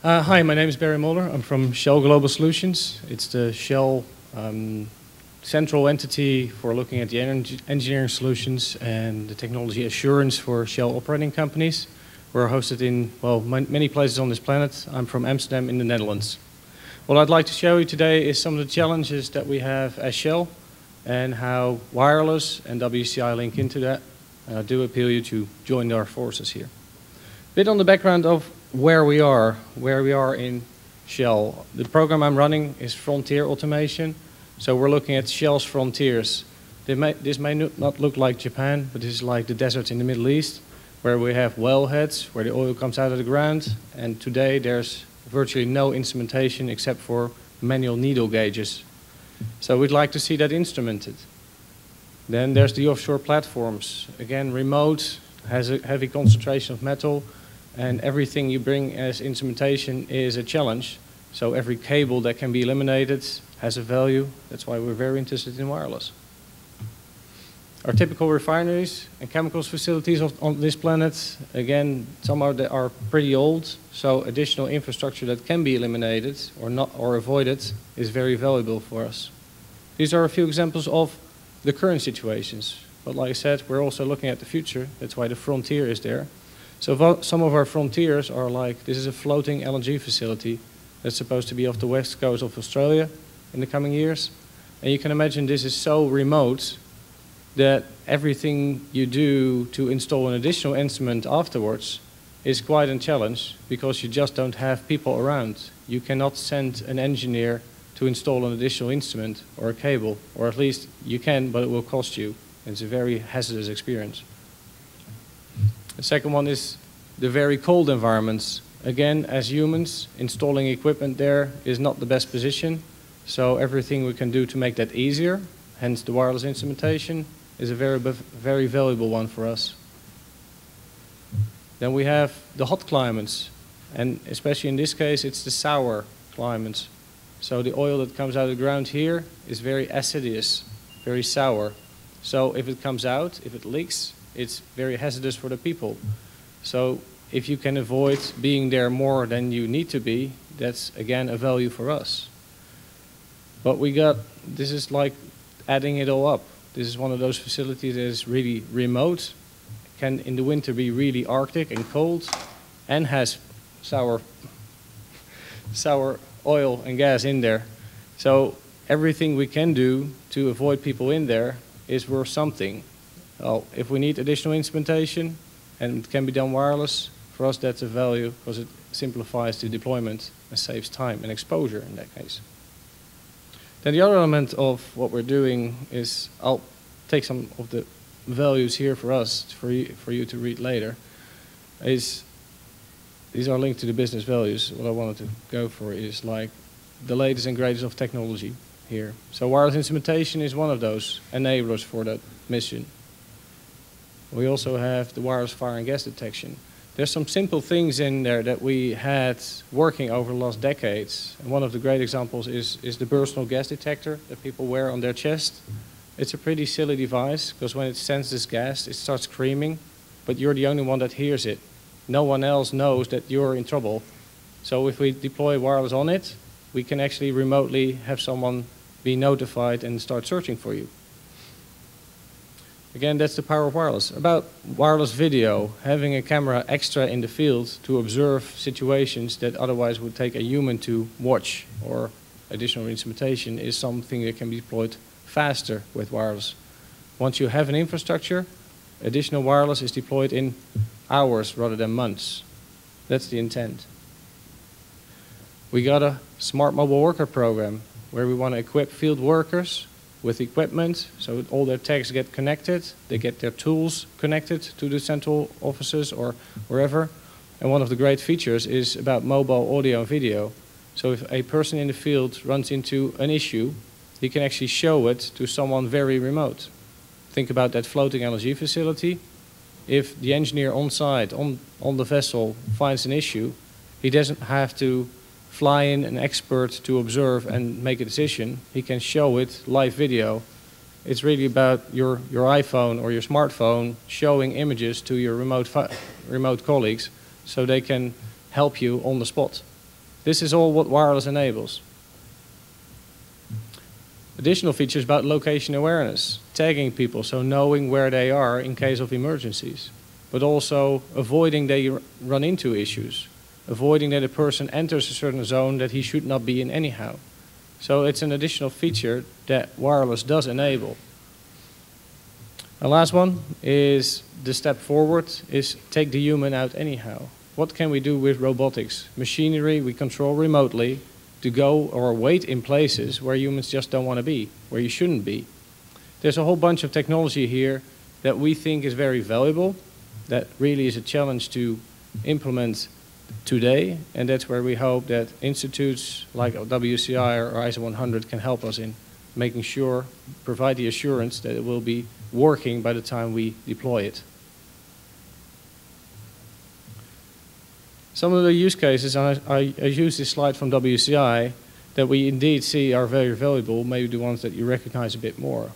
Hi, my name is Barry Mulder. I'm from Shell Global Solutions. It's the Shell central entity for looking at the engineering solutions and the technology assurance for Shell operating companies. We're hosted in, well, many places on this planet. I'm from Amsterdam in the Netherlands. What I'd like to show you today is some of the challenges that we have as Shell and how wireless and WCI link into that. And I do appeal you to join our forces here. A bit on the background of where we are in Shell. The program I'm running is Frontier Automation. So we're looking at Shell's frontiers. This may not look like Japan, but this is like the desert in the Middle East, where we have wellheads, where the oil comes out of the ground. And today there's virtually no instrumentation except for manual needle gauges. So we'd like to see that instrumented. Then there's the offshore platforms. Again, remote, has a heavy concentration of metal, and everything you bring as instrumentation is a challenge. So every cable that can be eliminated has a value. That's why we're very interested in wireless. Our typical refineries and chemicals facilities on this planet, again, some are pretty old, so additional infrastructure that can be eliminated or avoided is very valuable for us. These are a few examples of the current situations. But like I said, we're also looking at the future. That's why the frontier is there. So some of our frontiers are like, this is a floating LNG facility that's supposed to be off the west coast of Australia in the coming years. And you can imagine this is so remote that everything you do to install an additional instrument afterwards is quite a challenge because you just don't have people around. You cannot send an engineer to install an additional instrument or a cable, or at least you can, but it will cost you. It's a very hazardous experience. The second one is the very cold environments. Again, as humans, installing equipment there is not the best position. So everything we can do to make that easier, hence the wireless instrumentation, is a very valuable one for us. Then we have the hot climates. And especially in this case, it's the sour climates. So the oil that comes out of the ground here is very acidious, very sour. So if it comes out, if it leaks, it's very hazardous for the people. So if you can avoid being there more than you need to be, that's again a value for us. But this is like adding it all up. This is one of those facilities that is really remote, can in the winter be really Arctic and cold, and has sour oil and gas in there. So everything we can do to avoid people in there is worth something. Well, if we need additional instrumentation and it can be done wireless, for us that's a value because it simplifies the deployment and saves time and exposure in that case. Then the other element of what we're doing is, I'll take some of the values here for us, for you to read later, these are linked to the business values. What I wanted to go for is like the latest and greatest of technology here. So wireless instrumentation is one of those enablers for that mission. We also have the wireless fire and gas detection. There's some simple things in there that we had working over the last decades. And one of the great examples is the personal gas detector that people wear on their chest. It's a pretty silly device because when it senses gas, it starts screaming, but you're the only one that hears it. No one else knows that you're in trouble. So if we deploy wireless on it, we can actually remotely have someone be notified and start searching for you. Again, that's the power of wireless. About wireless video, having a camera extra in the field to observe situations that otherwise would take a human to watch or additional instrumentation is something that can be deployed faster with wireless. Once you have an infrastructure, additional wireless is deployed in hours rather than months. That's the intent. We got a smart mobile worker program where we want to equip field workers with equipment so all their techs get connected, they get their tools connected to the central offices or wherever. And one of the great features is about mobile audio and video. So if a person in the field runs into an issue, he can actually show it to someone very remote. Think about that floating LNG facility. If the engineer on site, on the vessel, finds an issue, he doesn't have to fly in an expert to observe and make a decision. He can show it live video. It's really about your iPhone or your smartphone showing images to your remote colleagues so they can help you on the spot. This is all what wireless enables. Additional features about location awareness, tagging people, so knowing where they are in case of emergencies, but also avoiding they run into issues, avoiding that a person enters a certain zone that he should not be in anyhow. So it's an additional feature that wireless does enable. The last one is the step forward, is take the human out anyhow. What can we do with robotics? Machinery we control remotely to go or wait in places where humans just don't want to be, where you shouldn't be. There's a whole bunch of technology here that we think is very valuable, that really is a challenge to implement today, and that's where we hope that institutes like WCI or ISO 100 can help us in making sure, provide the assurance that it will be working by the time we deploy it. Some of the use cases, I use this slide from WCI, that we indeed see are very valuable, maybe the ones that you recognize a bit more.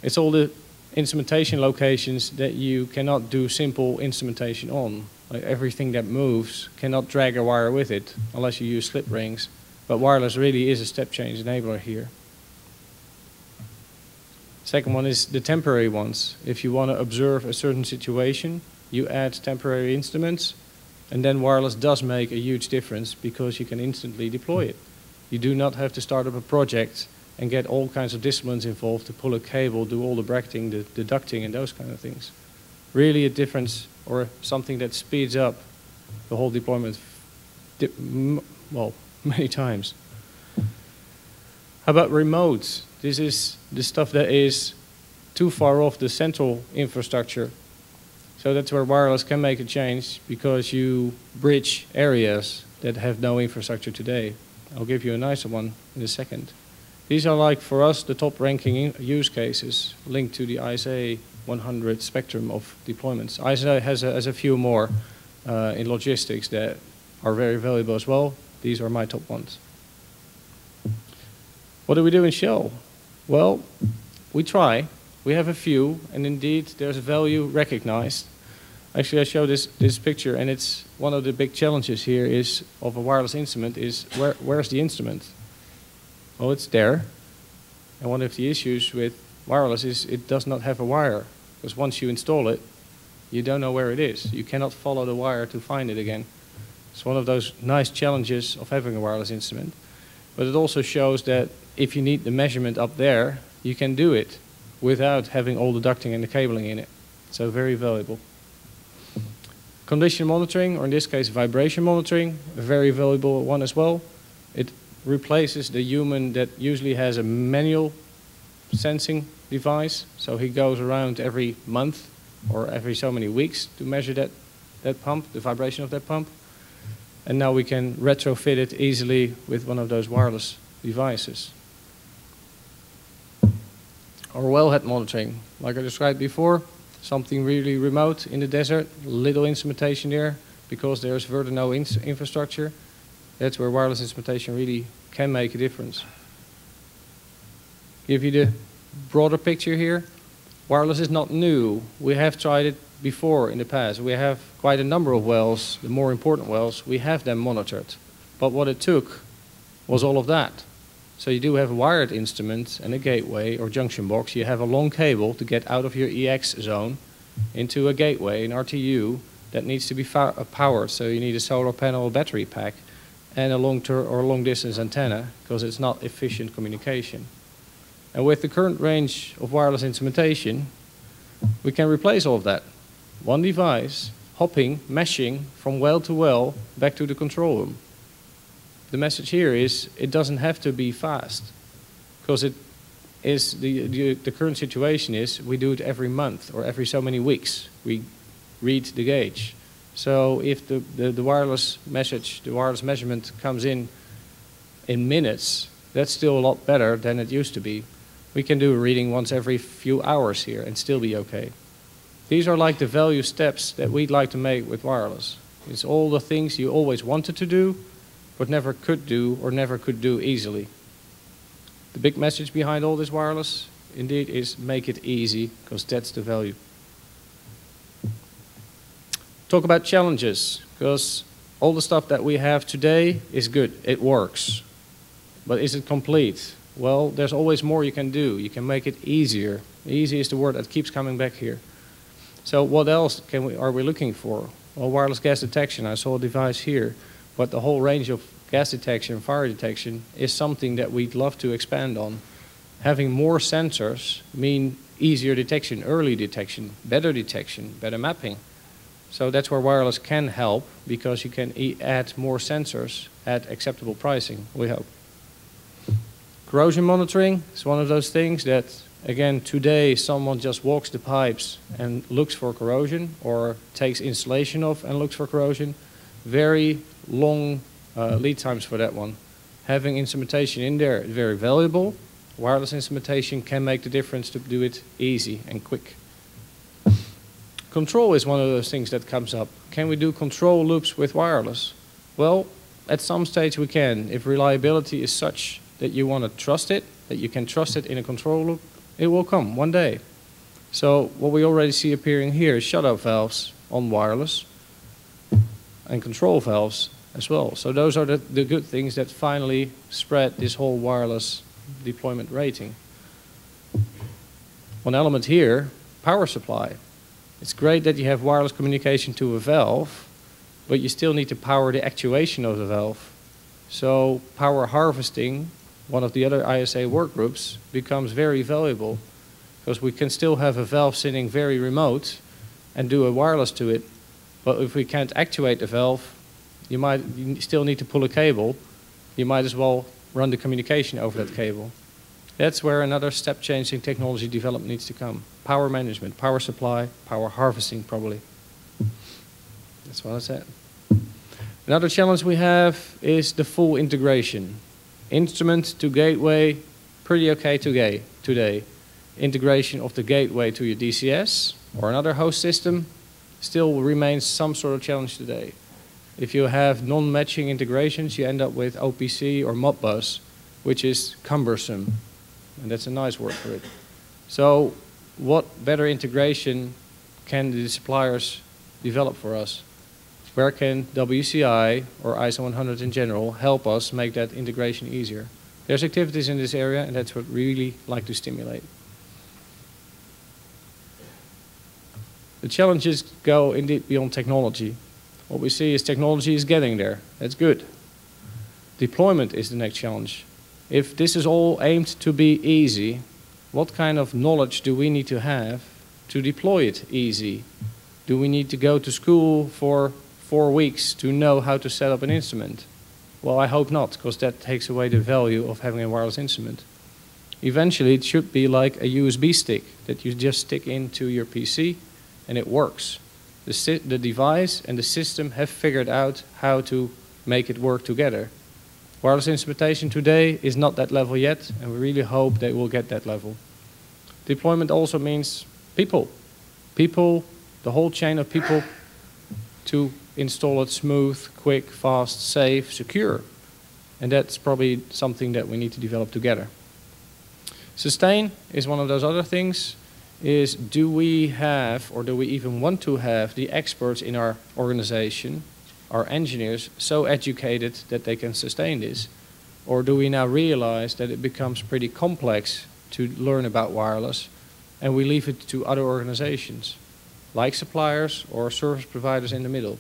It's all the instrumentation locations that you cannot do simple instrumentation on. Like everything that moves cannot drag a wire with it unless you use slip rings. But wireless really is a step change enabler here. Second one is the temporary ones. If you want to observe a certain situation, you add temporary instruments, and then wireless does make a huge difference because you can instantly deploy it. You do not have to start up a project and get all kinds of disciplines involved to pull a cable, do all the bracketing, the ducting, and those kind of things. Really a difference, or something that speeds up the whole deployment, well, many times. How about remotes? This is the stuff that is too far off the central infrastructure. So that's where wireless can make a change, because you bridge areas that have no infrastructure today. I'll give you a nicer one in a second. These are, like, for us, the top ranking use cases linked to the ISA 100 spectrum of deployments. ISA has a few more in logistics that are very valuable as well. These are my top ones. What do we do in Shell? Well, we try. We have a few, and indeed there's a value recognized. Actually, I show this picture, and it's one of the big challenges here is of a wireless instrument is where's the instrument? Well, it's there. And one of the issues with wireless is it does not have a wire, because once you install it, you don't know where it is. You cannot follow the wire to find it again. It's one of those nice challenges of having a wireless instrument. But it also shows that if you need the measurement up there, you can do it without having all the ducting and the cabling in it. So very valuable. Condition monitoring, or in this case vibration monitoring, a very valuable one as well. It replaces the human that usually has a manual sensing device. So he goes around every month or every so many weeks to measure that pump, the vibration of that pump. And now we can retrofit it easily with one of those wireless devices. Or wellhead monitoring, like I described before, something really remote in the desert, little instrumentation there, because there's further no infrastructure. That's where wireless instrumentation really can make a difference. Give you the broader picture here. Wireless is not new. We have tried it before in the past. We have quite a number of wells, the more important wells, we have them monitored. But what it took was all of that. So you do have a wired instrument and a gateway or junction box. You have a long cable to get out of your EX zone into a gateway, an RTU, that needs to be powered. So you need a solar panel battery pack and a long distance antenna, because it's not efficient communication. And with the current range of wireless instrumentation, we can replace all of that. One device, hopping, meshing from well to well back to the control room. The message here is it doesn't have to be fast, because it is the current situation is we do it every month or every so many weeks. We read the gauge. So if the wireless message, the wireless measurement comes in minutes, that's still a lot better than it used to be. We can do a reading once every few hours here and still be okay. These are like the value steps that we'd like to make with wireless. It's all the things you always wanted to do, but never could do or never could do easily. The big message behind all this wireless, indeed, is make it easy, because that's the value. Talk about challenges, because all the stuff that we have today is good, it works. But is it complete? Well, there's always more you can do. You can make it easier. Easy is the word that keeps coming back here. So what else are we looking for? Well, wireless gas detection, I saw a device here, but the whole range of gas detection, fire detection is something that we'd love to expand on. Having more sensors mean easier detection, early detection, better mapping. So that's where wireless can help, because you can add more sensors at acceptable pricing, we hope. Corrosion monitoring is one of those things that, again, today someone just walks the pipes and looks for corrosion, or takes insulation off and looks for corrosion. Very long lead times for that one. Having instrumentation in there is very valuable. Wireless instrumentation can make the difference to do it easy and quick. Control is one of those things that comes up. Can we do control loops with wireless? Well, at some stage we can. If reliability is such that you want to trust it, that you can trust it in a control loop, it will come one day. So what we already see appearing here is shutoff valves on wireless and control valves as well. So those are the good things that finally spread this whole wireless deployment rating. One element here, power supply. It's great that you have wireless communication to a valve, but you still need to power the actuation of the valve. So power harvesting, one of the other ISA work groups, becomes very valuable, because we can still have a valve sitting very remote and do a wireless to it. But if we can't actuate the valve, you still need to pull a cable. You might as well run the communication over that cable. That's where another step-changing technology development needs to come. Power management, power supply, power harvesting probably. That's what I said. Another challenge we have is the full integration. Instrument to gateway, pretty okay today. Integration of the gateway to your DCS or another host system still remains some sort of challenge today. If you have non-matching integrations, you end up with OPC or Modbus, which is cumbersome. And that's a nice word for it. So what better integration can the suppliers develop for us? Where can WCI or ISO 100 in general help us make that integration easier? There's activities in this area, and that's what we really like to stimulate. The challenges go indeed beyond technology. What we see is technology is getting there. That's good. Deployment is the next challenge. If this is all aimed to be easy, what kind of knowledge do we need to have to deploy it easy? Do we need to go to school for 4 weeks to know how to set up an instrument? Well, I hope not, because that takes away the value of having a wireless instrument. Eventually, it should be like a USB stick that you just stick into your PC and it works. The device and the system have figured out how to make it work together. Wireless instrumentation today is not that level yet, and we really hope they will get that level. Deployment also means people. People, the whole chain of people to install it smooth, quick, fast, safe, secure. And that's probably something that we need to develop together. Sustain is one of those other things. Is do we have, or do we even want to have, the experts in our organization, our engineers, so educated that they can sustain this? Or do we now realize that it becomes pretty complex to learn about wireless, and we leave it to other organizations, like suppliers or service providers in the middle?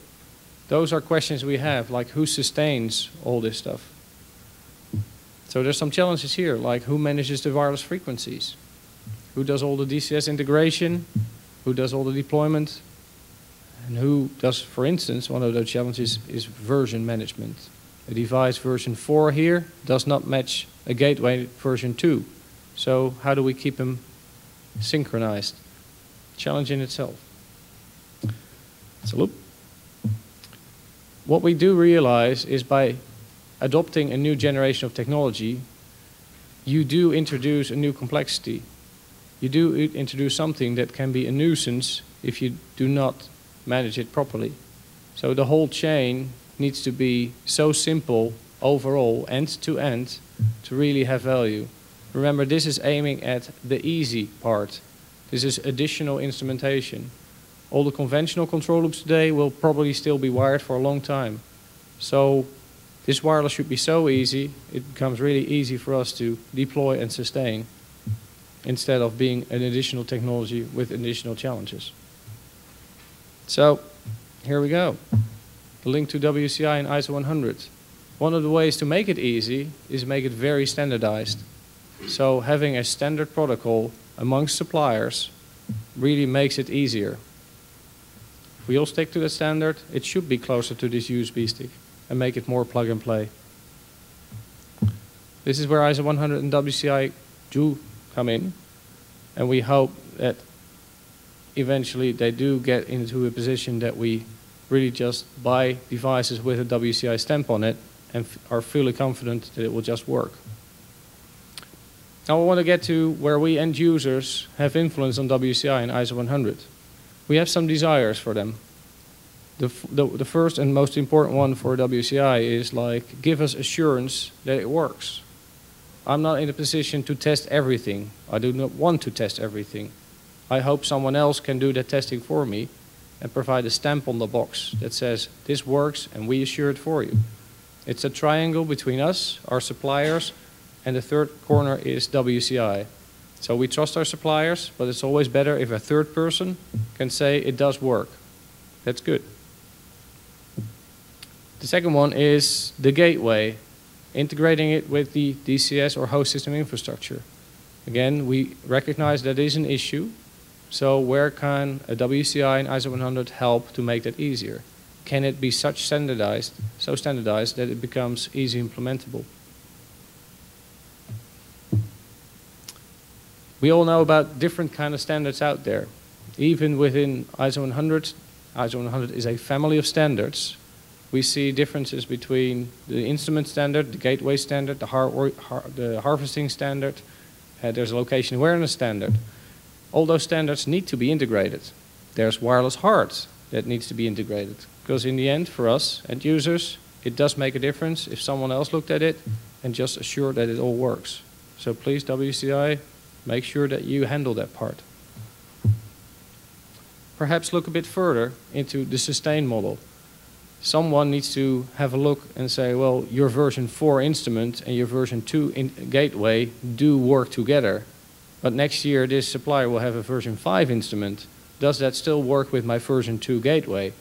Those are questions we have, like who sustains all this stuff? So there's some challenges here, like who manages the wireless frequencies? Who does all the DCS integration? Who does all the deployment? And who does, for instance, one of those challenges is version management. A device version 4 here does not match a gateway version 2. So how do we keep them synchronized? Challenge in itself. It's a loop. What we do realize is by adopting a new generation of technology, you do introduce a new complexity. You do introduce something that can be a nuisance if you do not manage it properly. So the whole chain needs to be so simple overall, end to end, to really have value. Remember, this is aiming at the easy part. This is additional instrumentation. All the conventional control loops today will probably still be wired for a long time. So this wireless should be so easy, it becomes really easy for us to deploy and sustain instead of being an additional technology with additional challenges. So here we go. The link to WCI and ISO 100. One of the ways to make it easy is make it very standardized. So having a standard protocol amongst suppliers really makes it easier. If we all stick to the standard, it should be closer to this USB stick and make it more plug and play. This is where ISO 100 and WCI do come in, and we hope that eventually they do get into a position that we really just buy devices with a WCI stamp on it and are fully confident that it will just work. Now I want to get to where we end users have influence on WCI and ISO 100. We have some desires for them. The first and most important one for WCI is like, give us assurance that it works. I'm not in a position to test everything. I do not want to test everything. I hope someone else can do the testing for me and provide a stamp on the box that says this works and we assure it for you. It's a triangle between us, our suppliers, and the third corner is WCI. So we trust our suppliers, but it's always better if a third person can say it does work. That's good. The second one is the gateway, integrating it with the DCS or host system infrastructure. Again, we recognize that is an issue. So where can a WCI and ISO 100 help to make that easier? Can it be so standardized that it becomes easy implementable? We all know about different kind of standards out there. Even within ISO 100, ISO 100 is a family of standards. We see differences between the instrument standard, the gateway standard, the harvesting standard. There's a location awareness standard. All those standards need to be integrated. There's wireless HART that needs to be integrated. Because in the end, for us end users, it does make a difference if someone else looked at it and just assure that it all works. So please, WCI, make sure that you handle that part. Perhaps look a bit further into the sustain model. Someone needs to have a look and say, well, your version 4 instrument and your version 2 gateway do work together. But next year, this supplier will have a version 5 instrument. Does that still work with my version 2 gateway?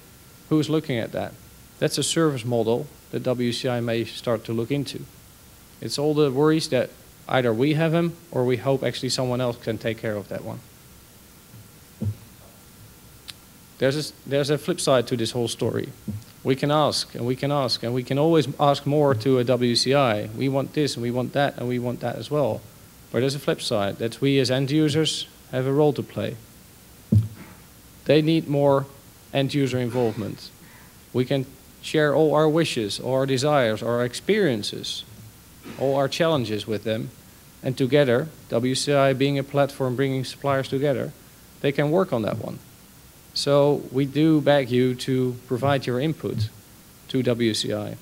Who's looking at that? That's a service model that WCI may start to look into. It's all the worries that either we have them or we hope actually someone else can take care of that one. There's a flip side to this whole story. We can ask and we can ask and we can always ask more to a WCI. We want this and we want that and we want that as well. But there's a flip side, that we as end users have a role to play. They need more end user involvement. We can share all our wishes, all our desires, our experiences, all our challenges with them. And together, WCI being a platform bringing suppliers together, they can work on that one. So we do beg you to provide your input to WCI.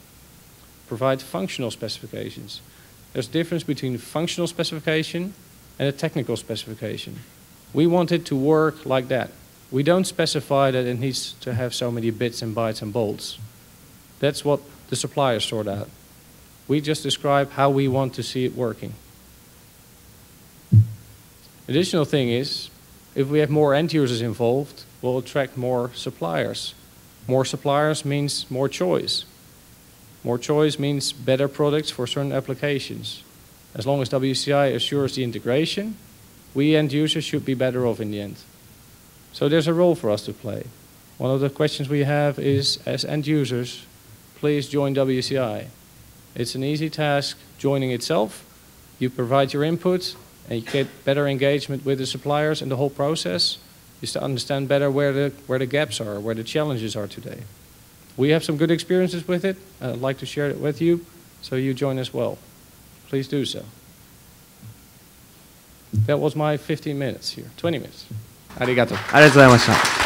Provide functional specifications. There's a difference between a functional specification and a technical specification. We want it to work like that. We don't specify that it needs to have so many bits and bytes and bolts. That's what the suppliers sort out. We just describe how we want to see it working. Additional thing is, if we have more end users involved, we'll attract more suppliers. More suppliers means more choice. More choice means better products for certain applications. As long as WCI assures the integration, we end users should be better off in the end. So there's a role for us to play. One of the questions we have is, as end users, please join WCI. It's an easy task joining itself. You provide your input and you get better engagement with the suppliers and the whole process is to understand better where the gaps are, where the challenges are today. We have some good experiences with it. I'd like to share it with you, so you join as well. Please do so. That was my 15 minutes here, 20 minutes. ありがとうございました。